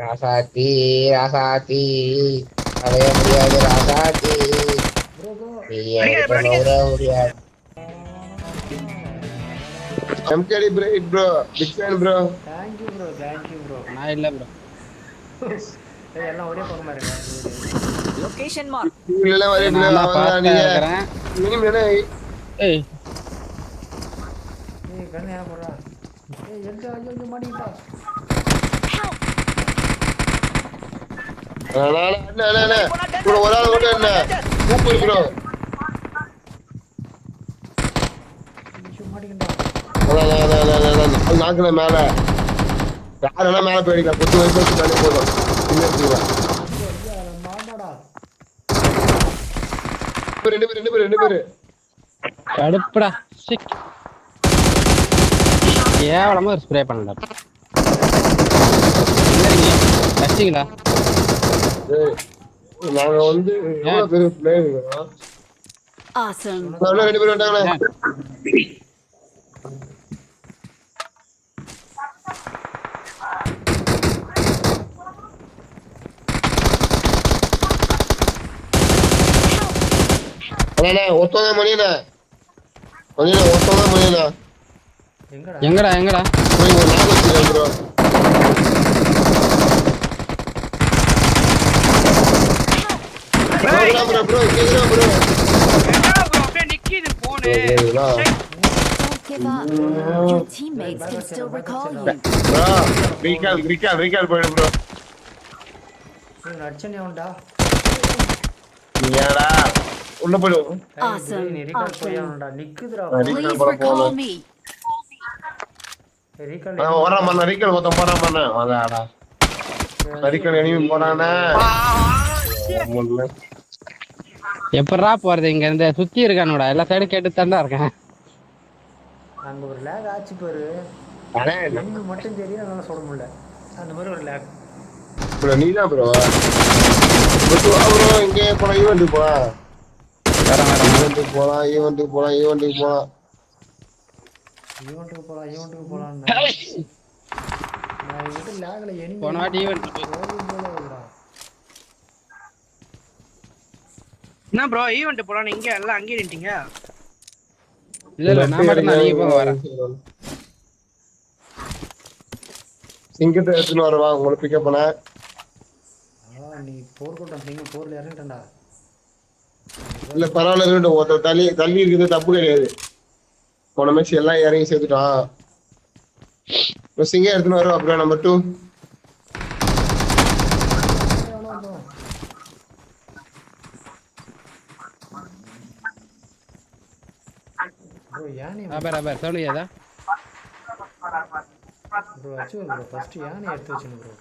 ராசாத்தி ராசாத்தி அலைய முடியாது ராசாத்தி நீ என்கிட்ட நவுற முடியாது. MKD break bro, big fan bro. Thank you bro, thank you bro. நான் இல்ல ப்ரோ. எல்லாம் ஒரே பக்கமா இருங்க. Location mark. இல்ல வரே bro நான் தான் அவன் ஃபாஸ்டா நீ இருக்கறேன். மினிமம் ஏய் கண்ணு ஏன் போறா? எங்க ஐயோ மாட்டிட்டா. அண்ணா bro ஒரு ஆள் ஓட என்ன சூப்பர் bro. நாக்குல மேல யாரெல்லாம் மேல போயிடலாம் கொத்து வயசு தள்ளி போதும் ரெண்டு பேரு கடுப்புடா. சிக். கேவலமா ஒரு ஸ்ப்ரே பண்ணல. கஷ்டிங்களா? நாங்க வந்து எவ்வளவு பேரு பிளேயர் இருக்கோம். Awesome. ரெண்டு பேரும் வந்தாங்களே. அண்ணா ஒருத்தவங்க மணியண்ணா ஒருத்தவங்க மணியண்ணா எங்கடா போய் ஒரு நாள் வச்சுருக்கேன் ப்ரோ. ப்ரோ கேக்குறா ப்ரோ அப்படியே நிக்கிது phone. Don't give up. Your teammates can still recall you. Bro recall போயிடு ப்ரோ. அடிச்சனே உண்டா? நீடா உள்ள போடு. Awesome. நீ ரீகால் போயானடா நிக்குதுடா. Please recall me. ரீகால் வரேன் மண்ணா ரீகால் மொத்தம் போறான் மண்ணா அதாடா ரீகால் எனிமி போறானே. எப்படா போறது? இங்க இருந்து சுத்தி இருக்கானுடா. எல்லா சைடு கேட்டு தான்டா இருக்கேன். அங்க ஒரு லேக் ஆச்சு பாரு. அண்ணே எனக்கு மட்டும் தெரியும் அதனால சொல்ல முடியல. அந்த மாதிரி ஒரு லேக். ப்ரோ நீதான் ப்ரோ ப்ரோ இங்கே போலாம் ஈவென்ட்டுக்கு போலாம். ஈவென்ட்டுக்கு போலாம். ஈவென்ட்டுக்கு போலாம். நான் இங்க லேக்ல எனிமி போன வாட்டி ஈவென்ட் என்ன ப்ரோ ஈவென்ட் போலாம் இங்க எல்லாம் அங்கே நின்னுட்டீங்க. இல்ல நான் மட்டும் தான். நீங்க போக வரேன். சிங்கத்தை எடுத்துன்னு வரவா உங்களை பிக்கப் பண்ண. நீ போர் கூட்டம் சிங்க போர்ல இறங்கிட்டா. இல்ல பரவாயில்ல இருக்கட்டும். ஒருத்தர் தள்ளி இருக்குது தப்பு கிடையாது. போன மேட்ச் எல்லாம் இறங்கி சேர்த்துட்டான். இப்போ சிங்கம் எடுத்துன்னு வரவா அப்புறம் நம்பர் 2. ப்ரோ யானி அபர் சொல்லுங்க. ப்ரோ அச்சுவல் ப்ரோ ஃபர்ஸ்ட் யானி எடுத்து வச்சுங்க ப்ரோ.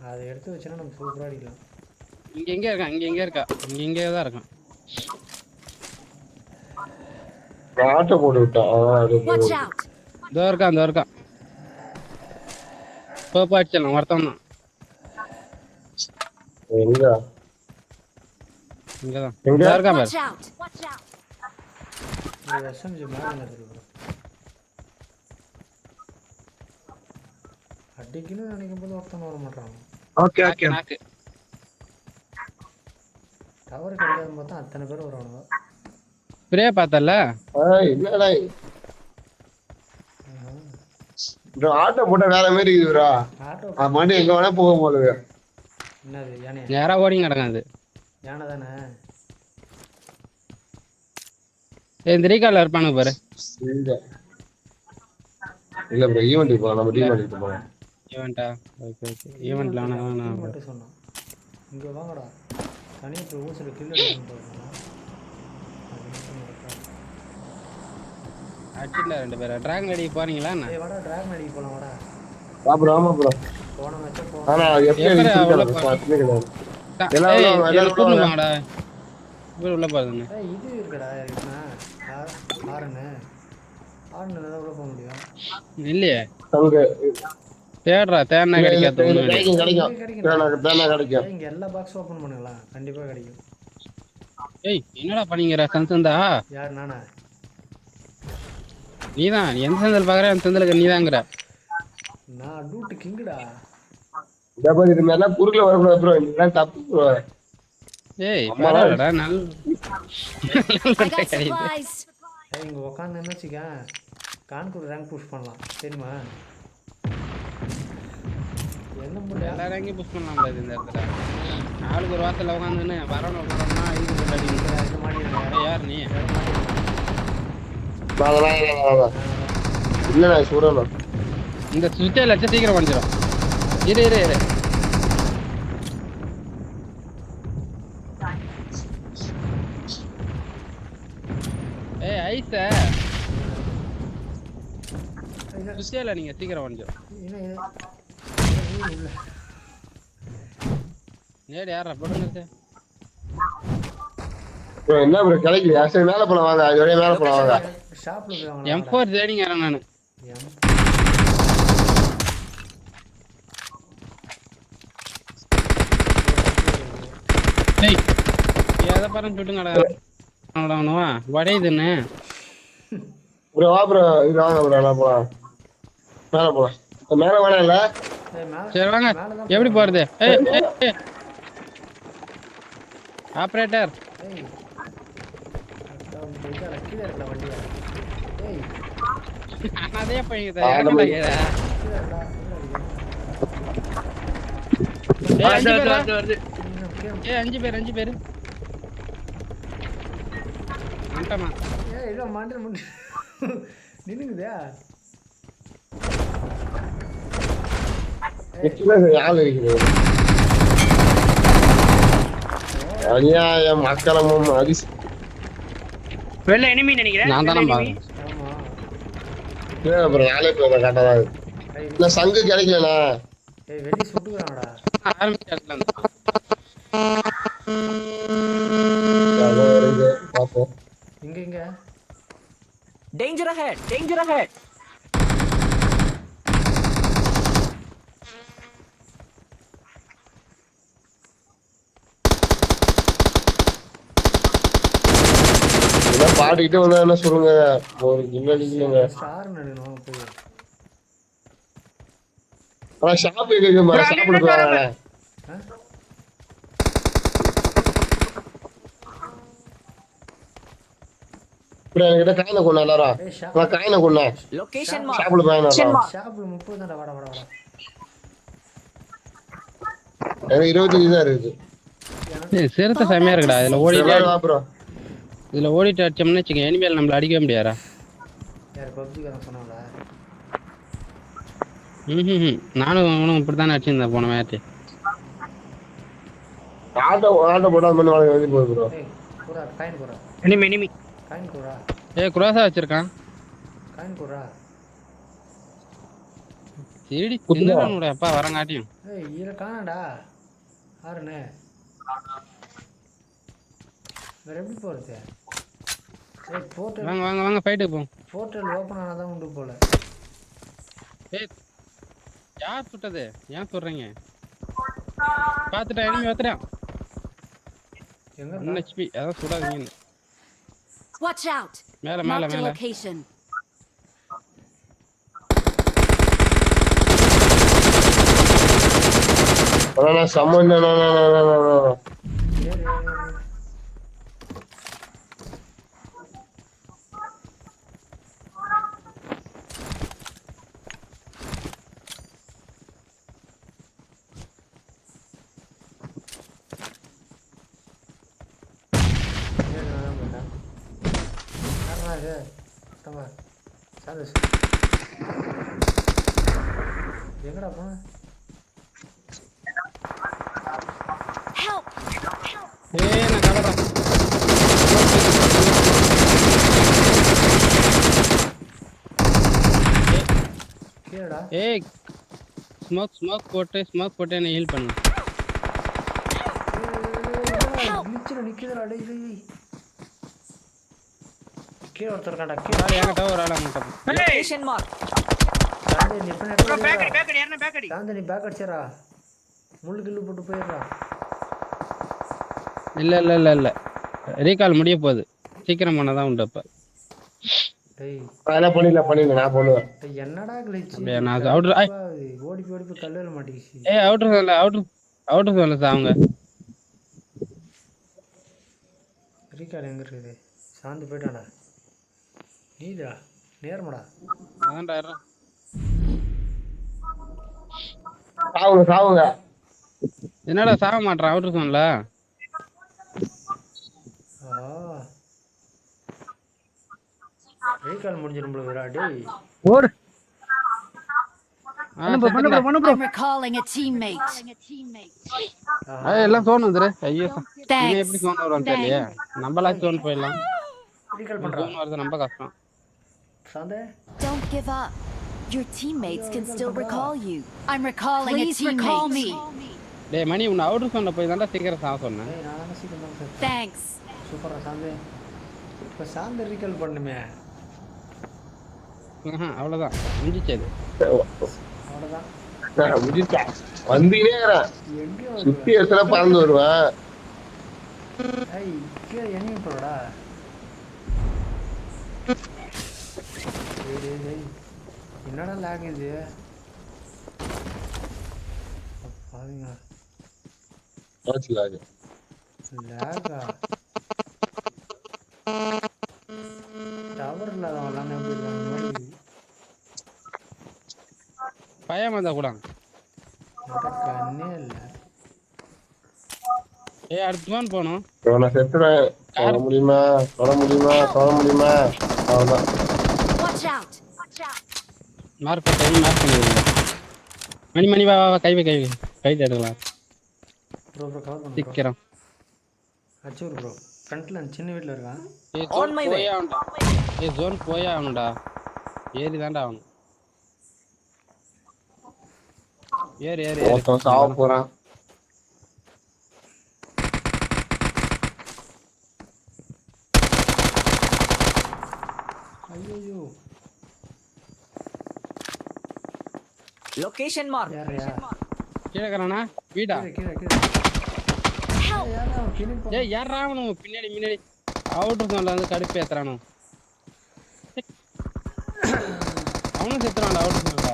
அதை எடுத்து வச்சா நம்ம சூப்பரா அடிக்கலாம். இங்க இருக்கா. இங்க தான் இருக்கான். ஆட்டோ போட்டு விட்டான். Watch out. இதோ இருக்கான். போப்பா அடிச்சலாம் ஒருத்தன் தான். இங்கதான் இருக்கான் பாரு. Watch out. Watch out. இந்த எஸ்எம்ஜி மேல இருக்கு ப்ரோ. அடிக்கணும் நினைக்கும் போது ஒருத்தன் வர மாட்டான். ஓகே நாக்கு. டவர் கிடைக்காத பார்த்தா அத்தனை பேர் வருவானுங்க. ஸ்ப்ரே பார்த்தல? இல்லடா ப்ரோ ஆட்டோ போட்டா வேற மாதிரி இருக்குதுடா. ஆட்டோ மணி எங்க வேணா போக போகுது. என்னது யானை? நேரா ஓடிங்க கிடக்காது. யானை தானே. இந்த ரீகால்ல இருப்பானுங்க பாரு. இல்ல ப்ரோ ஈவென்ட்டுக்கு போலாம். நம்ம டீம் ஈவென்ட்டுக்கு போலாம். ஈவென்ட்டா? ஓகே ஈவென்ட்ல நான் மட்டும் சொன்னான். இங்க வாங்கடா. தனியா போய் ஊசல கில் அடிக்கணும் போறோம். அடிச்சிடல ரெண்டு பேரை. டிராகன் அடி போறீங்களா என்ன? ஏய் வாடா டிராகன் அடிக்க போலாம் வாடா. ஆமா ப்ரோ போன மேட்ச் போ. ஆனா எப்படி எல்லாரும் கூப்பிடுவாங்கடா. உள்ள போறதுன்னு. ஏய் இது இருக்குடா என்ன? ஆரன்னு தான் உள்ள போக முடியும். இல்லையே. அங்க தேடுறா தேடினா கிடைக்காது. கிடைக்கும். இங்க எல்லா பாக்ஸ் ஓபன் பண்ணலாம். கண்டிப்பா கிடைக்கும். ஏய் என்னடா பண்ணீங்கற சந்தா? யார் நானா? நீதான் எந்த சந்தல் பாக்குற அந்த சந்தலுக்கு நீதாங்கற. நான் டூட்டு கிங்குடா. இந்த மாதிரி இது மாதிரிலாம் குறுக்கில் வரக்கூடாது ப்ரோ, இதெல்லாம் தப்பு ப்ரோ. ஏய் பரவாயில்லடா நல்ல I got supplies. ஏய் இங்கே உக்காந்து வச்சுக்க கான்கூர் ரேங்க் புஷ் பண்ணலாம் தெரியுமா? என்ன முடியாது எல்லா ரேங்கையும் புஷ் பண்ணலாம் கூடாது இந்த இடத்துல. ஆளுக்கு ஒரு வாரத்தில் உட்காந்துன்னு வரணும் போகிறோம்னா இது கொண்டாடி இது மாட்டிடுறேன். யார் நீ? இல்லைண்ணா சூடண்ணா. இந்த சுவிட்சை லட்சம் சீக்கிரம் வந்துடும். இரு இரு இரு ஏய் ஐஸ சுவிட்சில் நீங்கள் சீக்கிரம் வந்துடும். இல்லை நேடு யாரா போட்டு ப்ரோ என்ன ப்ரோ கிடைக்கலையா? சரி மேலே போலாம் வாங்க, அது வரையும் மேலே போலாம் வாங்க. ஷாப்பில் போய் வாங்கலாம். M4 தேடிங்க நான். டேய் எதை பாருன்னு சொல்லுங்கடா. அவனவா வடையுதுன்னு. ப்ரோ வா ப்ரோ, இது வாங்க ப்ரோ, எல்லாம் போலாம் மேலே போலாம். மேலே வேணாம் இல்லை? சரி வாங்க. எப்படி போறது? ஆப்ரேட்டர் ஏய் கீழே இருக்கல வண்டியா? ஏய் அதே போய்ங்க வருது. 5 பேர் வந்துட்டமா. ஏய் இல்லை மாண்டல் முடி நின்னுக்குதா? ஆள் இருக்குது. அநியாயம் அக்கிரமம் அதிசயம். வெளில எனிமி நினைக்கிறேன். நான் தானே ஆமா. அப்புறம் நாளே போய் கரெக்டாக தான் இல்லை சங்கு கிடைக்கலண்ணா. ஏய் வெளியே சுட்டுக்குறாங்கடா. பார்ப்போம். இங்க Danger ahead! Danger ahead! இதெல்லாம் பாடிக்கிட்டே வந்தா என்ன சொல்லுங்க, ஒரு இல்லைங்க. ஸ்டார் நடணும் போய். ஆனா ஷாப் இருக்கு மாதிரி சாப்பிட போறாங்க. ப்ரோ என்கிட்ட காயினை கொண்டா எல்லாரும். நான் காயினை கொண்டேன். Location mark! சாப்பிட போறேன். ஷாப்ல 30 தான்டா. வாடா எனக்கு 25 தான் இருக்கு. சிறுத்தை செமையா இருக்குடா. ப்ரோ இதுல ஓடிட்டு அடிச்சோம்னு வச்சுக்க எனிமேல் நம்மள அடிக்கவே முடியாதா? யார் பப்ஜிக்காரன் சொன்னாங்களா? நானும் அவனும் இப்படித்தானே அடிச்சிருந்தேன் போன மேட்ச். ஆட்டோ போடாம பண்ணி வாங்க வந்து போகுது ப்ரோ. ஏய் குரா காயின் குரா. எனிமி காயின் குரா. குரோசா வச்சிருக்கான். காயின் குரா. திருடி தின்னறனோட அப்பா வரங்காட்டியும். ஏய் இத காணடா. ஆறுனே. வேற எப்படி போறது? ஏய் போர்ட்டல் வாங்க ஃபைட்டுக்கு போவோம். போர்ட்டல் ஓபன் ஆனா தான் உண்டு போல. ஏய் யார் சுட்டது? ஏன் சொல்றீங்க? பாத்துட்டா எனிமி வந்துட்டான். எங்க HP அத சுடாதீங்க. Watch out. மேல Marked a location. ஆனா சம்மந்தம் எங்கடா போன? Help. நான் கவறேன். கீழடா. ஏய் ஸ்மோக் போட்டு என்ன ஹீல் பண்ணு. நிச்சல நிக்குதுடா டேய் டேய். கீழ ஒருத்தர் இருக்கான்டா. கீழ யார் என்கிட்ட ஒரு ஆளா மாட்டோம். Location mark! தாண்டி நீ பண்ண ப்ரோ பேக்கடி யாரன பேக்கடி. தாண்டி நீ பேக் அடிச்சறா. முள்ளு கிள்ளு போட்டு போயிடுறா. இல்ல ரீகால் முடிய போகுது. சீக்கிரம் பண்ணதான் உண்டு அப்ப. டேய் அதெல்லாம் பண்ணிடல நான் பண்ணுவேன். டேய், என்னடா கிழிச்சு அப்படியே நான் அவுட்ரு ஓடி போய் கல்லுல மாட்டிக்கிச்சு. ஏய் அவுட்ரு சொல்ல அவுட்ரு சொல்ல அவங்க ரீகார்டு எங்க இருக்குது? சாந்து போயிட்டானா? நீதா நேர்மடா. அதான்டா சாவுங்க. என்னடா சாக மாட்டேறான் அவுட்ரு சொன்னல. ரீகால் முடிஞ்சிரும் போல டேய். ஓடு. I'm recalling a teammate. எல்லாம் சோன் வந்துரு. ஐயோ இவன் Thanks. எப்படி சோன் வருவான்னு தெரியலையே. நம்மளாம் சோன் போயிடலாம். ரீகால் பண்றா. சோன் வருது ரொம்ப கஷ்டம். சாந்தே Don't give up. Your teammates can still recall you. I'm recalling a teammate. Recall me. டேய் மணி உன்னை அவுட்ரு சொன்ன போய் தான்டா சீக்கிரம் சாக சொன்னேன். டேய் நான் சீக்கிரம் தான் சார். Thanks. சூப்பரா சாந்தே. இப்ப சாந்தே ரீகால் பண்ணுமே. அவ்வளோதான் முடிஞ்சிச்சு அது. அவ்வளவுதான். வந்தீங்கன்னே எங்கேயோ சுத்தி எத்தனை பறந்து வருவேன். ஏய் கீழே எண்ணி போடா. டேய் என்னடா லாக் இது? பாருங்க லாகு. லாகா டவர் இல்லாதவெல்லாம் எப்படி இருக்காங்க? பயம் வந்தா கூட கண்ணே இல்லை. ஏய் அடுத்த சோன் போகணும். நான் செத்துறேன். தொட முடியுமா? அவ்வளோதான். Watch out. மார்க் பண்ணிடுங்க. மணி வா கை எடுக்கலாம் ப்ரோ கவர் பண்ணு. சீக்கிரம். அச்சூர் ப்ரோ ஃப்ரண்ட்ல சின்ன வீட்டில் இருக்கான். On my way. ஜோன் போயே ஆகணும்டா. ஏறி தான்டா ஆகணும். ஏறு ஒருத்தன் சாவ போறான். ஐயோ Location mark. யாரையா? கீழே இருக்கிறானா வீடா? கீழே Help. யாரா பின்னாடி ஏய் யாரா அவனும் பின்னாடி அவுட்ரு சோன்ல வந்து கடுப்பு ஏத்துறானோ. அவனும் செத்துறான்டா அவுட்ரு சோன்ல.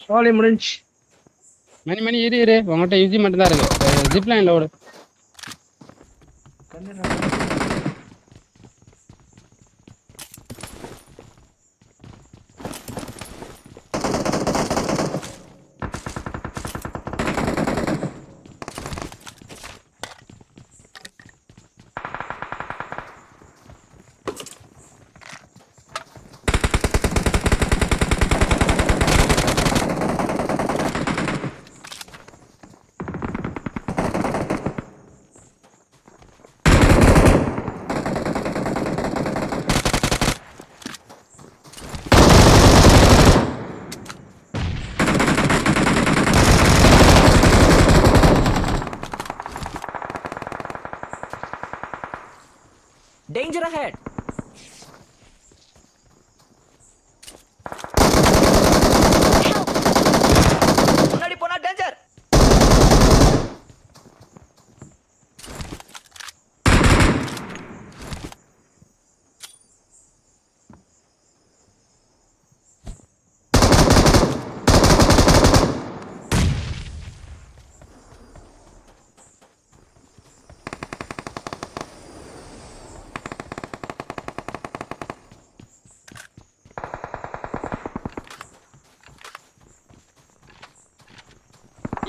சோலி முடிஞ்சு. மணி இரு உங்கள்கிட்ட யூசி மட்டும் தான் இருக்கு. ஜிப் லைன்ல ஓடு. கண்ணீர் Danger ahead. முன்னாடி போனா danger.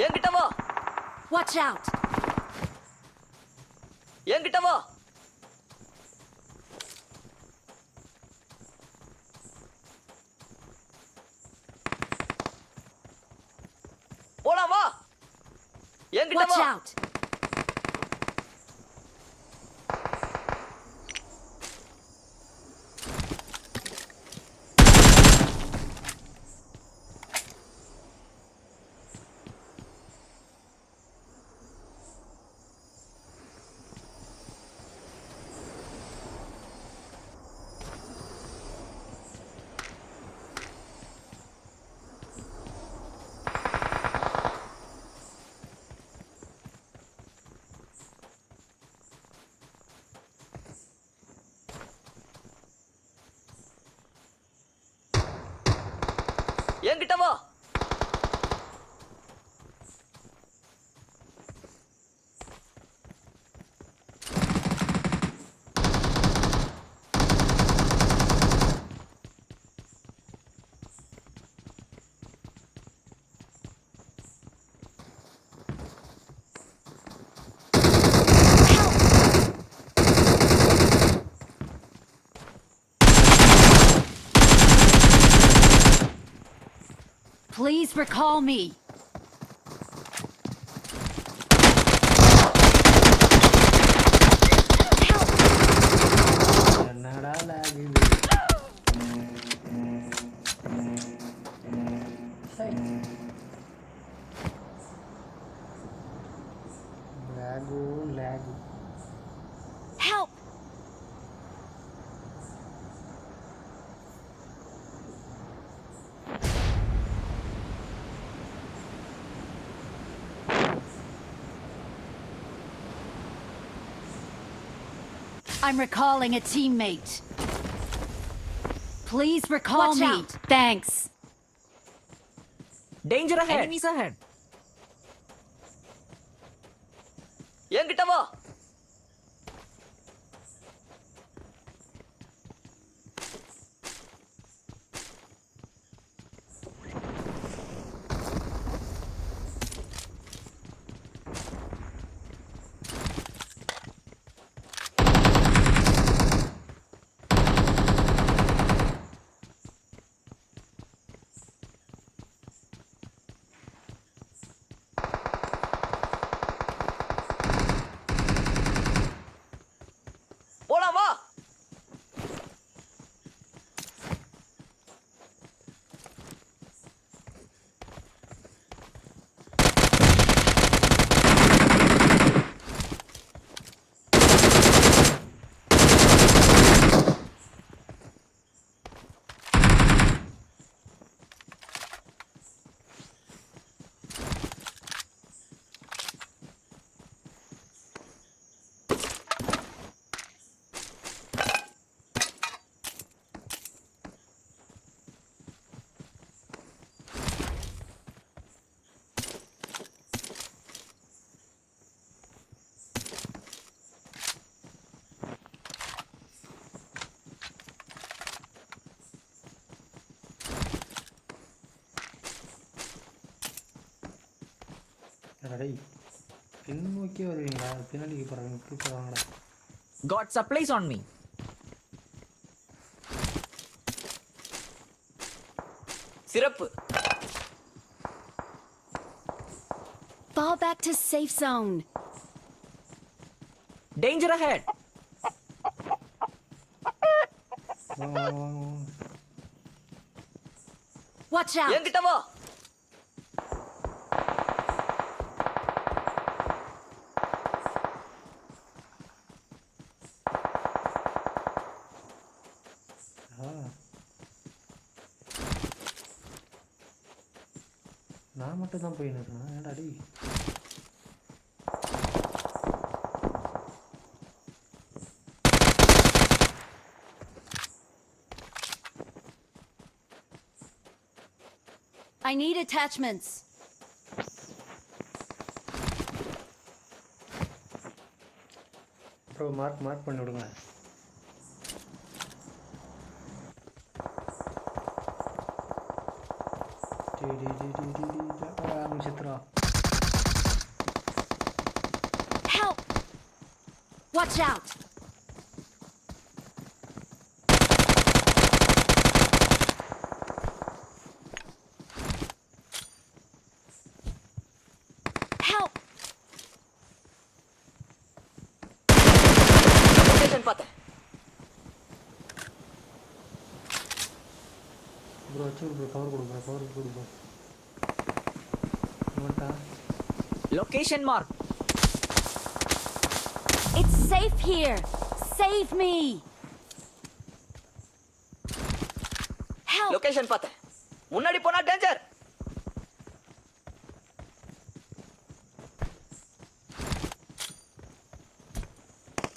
என்கிட்ட வா. Watch out. என்கிட்ட வா. போலாம் வா. என்கிட்ட Watch வா. out. என்கிட்ட வா. Please recall me. என்னடா lag இது? சை. lag. Help! I'm recalling a teammate. Please recall Watch me. out. Thanks. Danger ahead. Enemies ahead. என்கிட்ட வா. போலாம் வா. டேய் பின்னோக்கி வருவீங்களா? பின்னாடிக்கு போறாங்க. இப்படி போவாங்கடா. Got supplies on me. சிறப்பு. Fall back to safe zone. Danger ahead. வாங்க. Watch out. என்கிட்ட வா. நான் மட்டும் தான் போயின்னு இருக்கேன். ஏன்டா டேய்? I need attachments. Bro mark பண்ணி விடுங்க. Help! Watch out. Help! Location பார்த்தேன். ப்ரோ வச்சு ப்ரோ கவர் கொடு ப்ரோ. என்னடா? Location mark. It's safe here. Save me. Help! Location பார்த்தேன். முன்னாடி போனா டேஞ்சர்.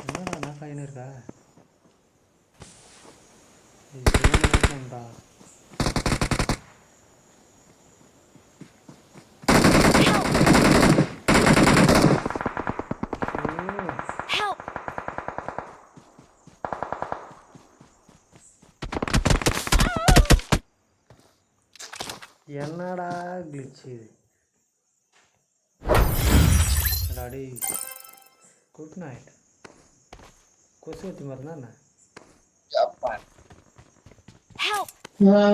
என்னடா நான் கையில இருக்கா? இது என்னடா? என்னடா glitch இது அடாடி குட் நைட் கொசு வத்தி மருந்தா என்ன அப்பா Help!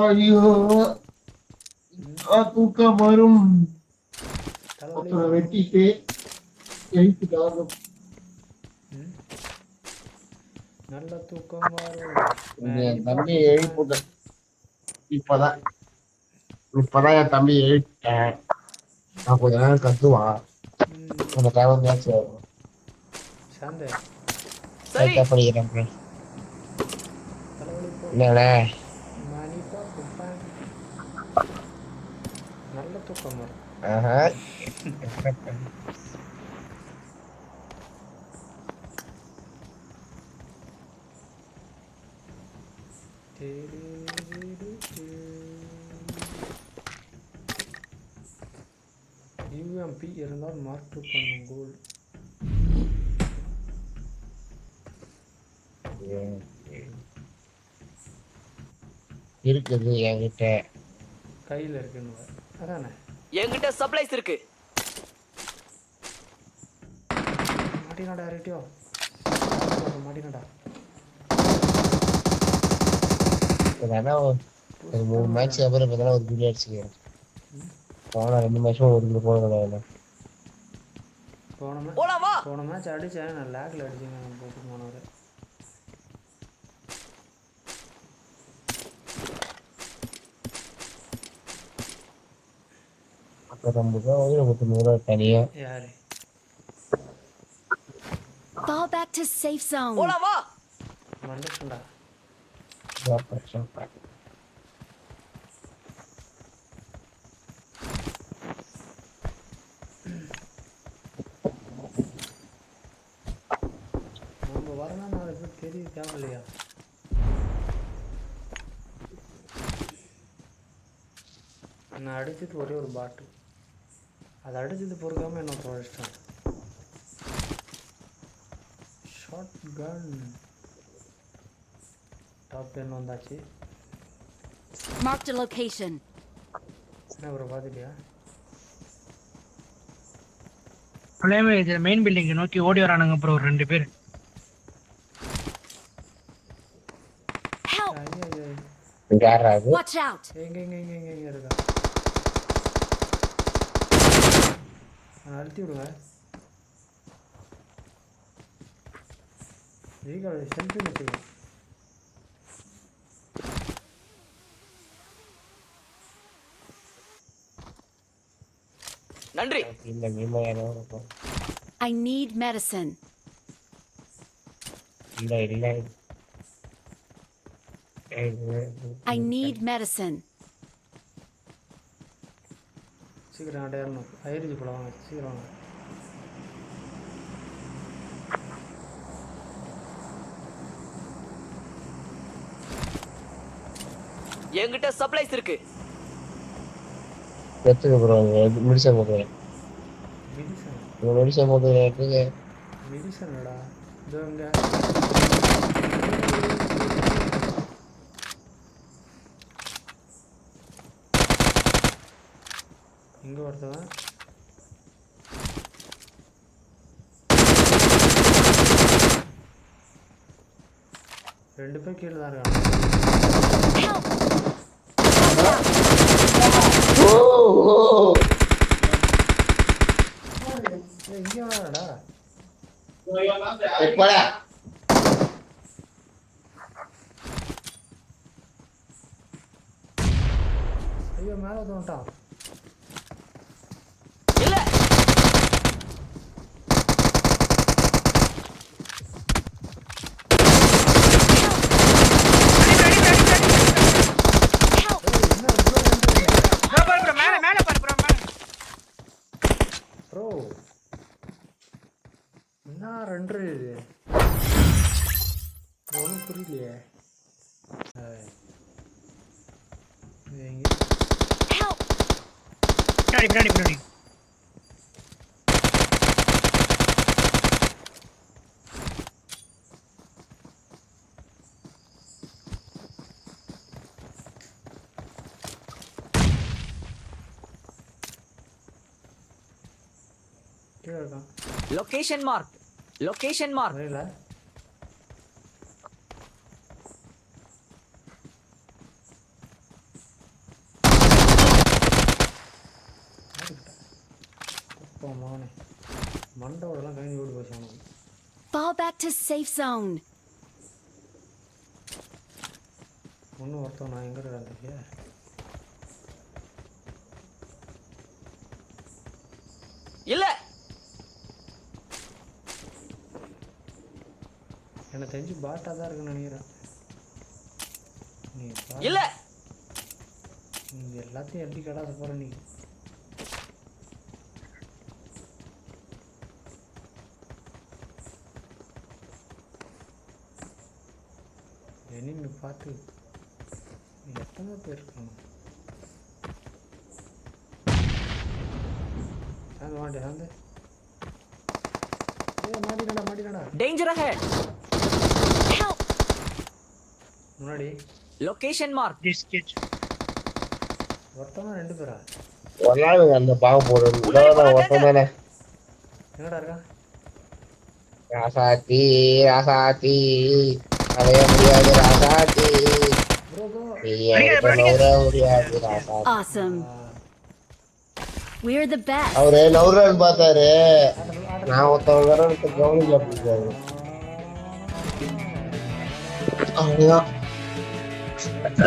ஐயோ தூக்கம் வரும் தலைவலி அப்புறம் வெட்டிட்டு எழுத்துக்காக நல்ல தூக்கம் வரும் என் தம்பி எழுப்பிட்டேன். இப்பதான் என் தம்பி எழுப்பிட்டேன். நான் கொஞ்ச நேரம் கத்துவான். அந்த டைம் மேட்ச் வரும். சாந்தே சரி படிக்கிறேன் தலைவலி போ என்னண்ணே மணி பாப்பேன் நல்ல தூக்கம் வரும் ஆஹா யூஎம்பி இருந்தால் மார்க் பண்ணும் கோல் இருக்குது என்கிட்ட கையில் இருக்குன்னு அதானே என்கிட்ட சப்ளைஸ் இருக்கு. மாட்டினாடா ரெட்டியோ மாட்டினாடா இப்பதானே ஒரு 3 மேட்ச் அப்புறம் இப்பதானே ஒரு குடி அடிச்சுக்கிறேன் போனா 2 மேட்சும் ஒரு போன கிடையாது போலாமா? போன மேட்ச் அடித்தேன் நான் லேக்கில் அடிச்சேங்க நான் போட்டு போனவர் அப்போ 50 தனியா யாரு Fall back to safe zone. போலாமா? வந்துட்டுண்டா சூப்பர் நம்ம வரணும் 4 பேர் தெரியுது தேவையில்லையா நான் அடிச்சது ஒரே ஒரு பாட்டு அதை அடிச்சது பொறுக்காம என்ன தொலைச்சிட்டேன் ஷார்ட் கன் டாப் 10 வந்தாச்சு Marked a location. என்ன ப்ரோ பார்த்துட்டியா பழையமே இது மெயின் பில்டிங் நோக்கி ஓடி வரானுங்க ப்ரோ 2 பேர் Help! ஐயா யாரா அது Watch out! எங்க இருக்கா அழுத்தி விடுங்க செல்ஃபி வச்சுக்கோ நன்றி. இல்ல மீமையானோ இருக்கும் I need medicine. இல்ல I need medicine. சீக்கிரம் அடையாளம் ஐரிஜி போல வாங்க சீக்கிரம் வாங்க என்கிட்ட சப்ளைஸ் இருக்கு. எத்துக்கு ப்ரோ மெடிசன் போடுறேன் மெடிசன் மெடிசன் போடுறேன் மெடிசன்டா இதோ இங்க இங்க ஒருத்தவன் ரெண்டு பேர் கீழே தான் இருக்காங்க இங்கே வாடா ஐயோ மேலே தோண்டான் இல்ல ப்ரோ என்ன ரெண்டு இது ஒன்றும் புரியலையே இது எங்க Help! பின்னாடி கீழே இருக்கான் லொகேஷன் மார்க். Location mark. தெரியல. அப்பா மகனே மண்டோடலாம் கழிஞ்சு ஓடி போச்சு அவனுக்கு. Fall back to safe zone. ஒன்றும் ஒருத்தன் நான் எங்கே இருந்தேன் இல்ல எனக்கு தெரிஞ்சு பாட்டா தான் இருக்குன்னு நினைக்கிறேன். நீ இல்ல நீ எல்லாத்தையும் எப்படி கடாச போற நீ. எனிமி பார்த்து எத்தனை பேர் இருக்காங்க. சாந்து மாட்டி சாந்து. மாட்டிடா மாட்டிடா. Danger ahead. Help! முன்னாடி லொகேஷன் மார்க். This kid. ஒருத்தவங்க 2 பேரா? ஒன்னாளுங்க அந்த பாவம் போடுறது ஒருத்தன் தானே. எங்கடா இருக்கா? ராசாத்தி ராசாத்தி அடைய முடியாது ராசாத்தி நீ எனக்கு நவுற முடியாது ராசாத்தி. Awesome. We're the best. அவரு நவுறான்னு பார்த்தாரு. நான் ஒருத்தவங்க கவனிக்கல பிடிக்காது. அவ்வளவுதான்.